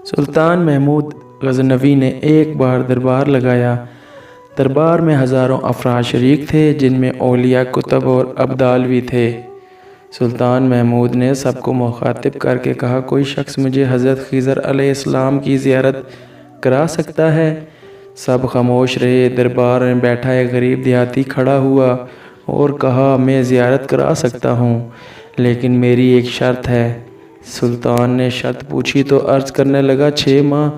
سلطان محمود غزنوی نے ایک بار دربار لگایا۔ دربار میں ہزاروں افراد شریک تھے جن میں اولیاء، کتب اور ابدال بھی تھے۔ سلطان محمود نے سب کو مخاطب کر کے کہا، کوئی شخص مجھے حضرت خضر علیہ السلام کی زیارت کرا سکتا ہے؟ سب خاموش رہے۔ دربار میں بیٹھا ایک غریب دیہاتی کھڑا ہوا اور کہا، میں زیارت کرا سکتا ہوں لیکن میری ایک شرط ہے۔ سلطان نے شرط پوچھی تو عرض کرنے لگا، 6 ماہ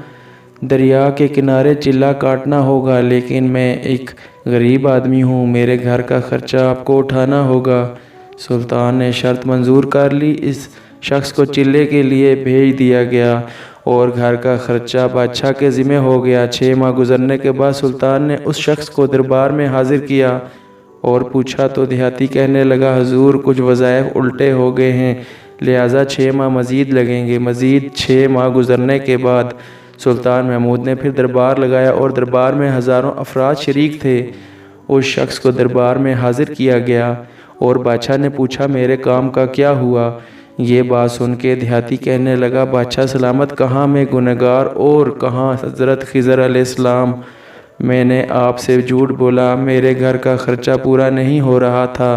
دریا کے کنارے چلہ کاٹنا ہوگا، لیکن میں ایک غریب آدمی ہوں، میرے گھر کا خرچہ آپ کو اٹھانا ہوگا۔ سلطان نے شرط منظور کر لی۔ اس شخص کو چلے کے لیے بھیج دیا گیا اور گھر کا خرچہ بادشاہ کے ذمہ ہو گیا۔ 6 ماہ گزرنے کے بعد سلطان نے اس شخص کو دربار میں حاضر کیا اور پوچھا تو دیہاتی کہنے لگا، حضور کچھ وظائف الٹے ہو گئے ہیں لہٰذا 6 ماہ مزید لگیں گے۔ مزید 6 ماہ گزرنے کے بعد سلطان محمود نے پھر دربار لگایا اور دربار میں ہزاروں افراد شریک تھے۔ اس شخص کو دربار میں حاضر کیا گیا اور بادشاہ نے پوچھا، میرے کام کا کیا ہوا؟ یہ بات سن کے دیہاتی کہنے لگا، بادشاہ سلامت، کہاں میں گنہگار اور کہاں حضرت خضر علیہ السلام۔ میں نے آپ سے جھوٹ بولا، میرے گھر کا خرچہ پورا نہیں ہو رہا تھا،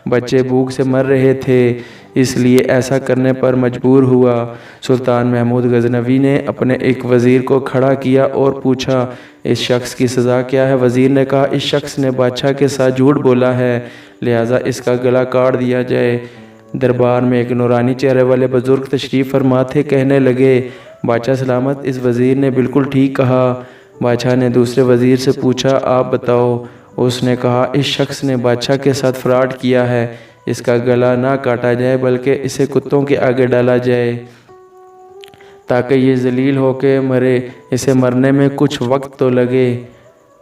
بچے بھوک سے مر رہے تھے، اس لیے ایسا کرنے پر مجبور ہوا۔ سلطان محمود غزنوی نے اپنے ایک وزیر کو کھڑا کیا اور پوچھا، اس شخص کی سزا کیا ہے؟ وزیر نے کہا، اس شخص نے بادشاہ کے ساتھ جھوٹ بولا ہے لہٰذا اس کا گلا کاٹ دیا جائے۔ دربار میں ایک نورانی چہرے والے بزرگ تشریف فرما تھے، کہنے لگے، بادشاہ سلامت، اس وزیر نے بالکل ٹھیک کہا۔ بادشاہ نے دوسرے وزیر سے پوچھا، آپ بتاؤ۔ اس نے کہا، اس شخص نے بادشاہ کے ساتھ فراڈ کیا ہے، اس کا گلا نہ کاٹا جائے بلکہ اسے کتوں کے آگے ڈالا جائے تاکہ یہ ذلیل ہو کے مرے، اسے مرنے میں کچھ وقت تو لگے۔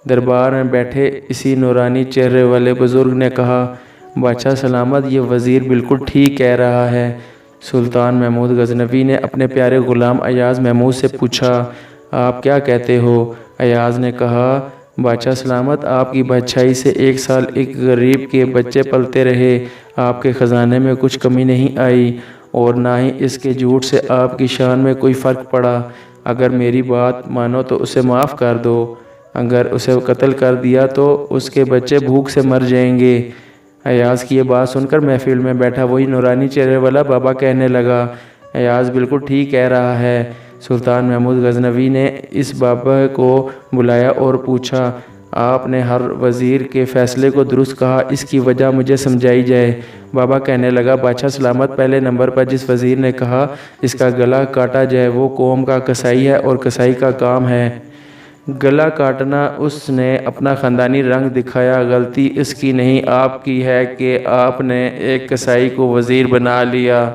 دربار میں بیٹھے اسی نورانی چہرے والے بزرگ نے کہا، بادشاہ سلامت، یہ وزیر بالکل ٹھیک کہہ رہا ہے۔ سلطان محمود غزنوی نے اپنے پیارے غلام ایاز محمود سے پوچھا، آپ کیا کہتے ہو؟ ایاز نے کہا، بادشاہ سلامت، آپ کی بادشاہی سے 1 سال ایک غریب کے بچے پلتے رہے، آپ کے خزانے میں کچھ کمی نہیں آئی اور نہ ہی اس کے جھوٹ سے آپ کی شان میں کوئی فرق پڑا۔ اگر میری بات مانو تو اسے معاف کر دو، اگر اسے قتل کر دیا تو اس کے بچے بھوک سے مر جائیں گے۔ ایاز کی یہ بات سن کر محفل میں بیٹھا وہی نورانی چہرے والا بابا کہنے لگا، ایاز بالکل ٹھیک کہہ رہا ہے۔ سلطان محمود غزنوی نے اس بابا کو بلایا اور پوچھا، آپ نے ہر وزیر کے فیصلے کو درست کہا، اس کی وجہ مجھے سمجھائی جائے۔ بابا کہنے لگا، بادشاہ سلامت، پہلے نمبر پر جس وزیر نے کہا اس کا گلا کاٹا جائے وہ قوم کا قصائی ہے اور قصائی کا کام ہے گلا کاٹنا۔ اس نے اپنا خاندانی رنگ دکھایا، غلطی اس کی نہیں آپ کی ہے کہ آپ نے ایک قصائی کو وزیر بنا لیا۔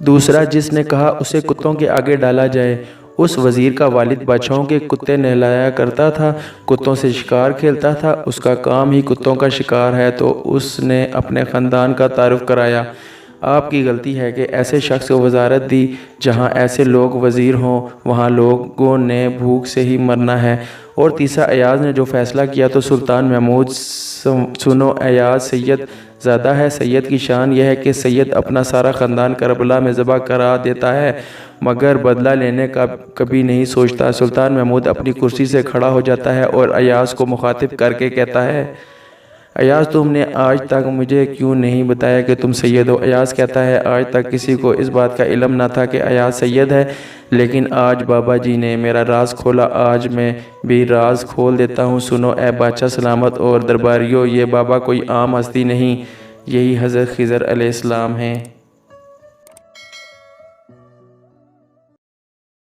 دوسرا جس نے کہا اسے کتوں کے آگے ڈالا جائے، اس وزیر کا والد بادشاہوں کے کتے نہلایا کرتا تھا، کتوں سے شکار کھیلتا تھا، اس کا کام ہی کتوں کا شکار ہے، تو اس نے اپنے خاندان کا تعارف کرایا۔ آپ کی غلطی ہے کہ ایسے شخص کو وزارت دی، جہاں ایسے لوگ وزیر ہوں وہاں لوگوں نے بھوک سے ہی مرنا ہے۔ اور تیسرا ایاز نے جو فیصلہ کیا تو سلطان محمود، سنو، ایاز سید زادہ ہے، سید کی شان یہ ہے کہ سید اپنا سارا خاندان کربلا میں ذبح کرا دیتا ہے مگر بدلہ لینے کا کبھی نہیں سوچتا۔ سلطان محمود اپنی کرسی سے کھڑا ہو جاتا ہے اور ایاز کو مخاطب کر کے کہتا ہے، ایاز تم نے آج تک مجھے کیوں نہیں بتایا کہ تم سید ہو؟ ایاز کہتا ہے، آج تک کسی کو اس بات کا علم نہ تھا کہ ایاز سید ہے، لیکن آج بابا جی نے میرا راز کھولا، آج میں بھی راز کھول دیتا ہوں۔ سنو اے بادشاہ سلامت اور درباریوں، یہ بابا کوئی عام ہستی نہیں، یہی حضرت خضر علیہ السلام ہیں۔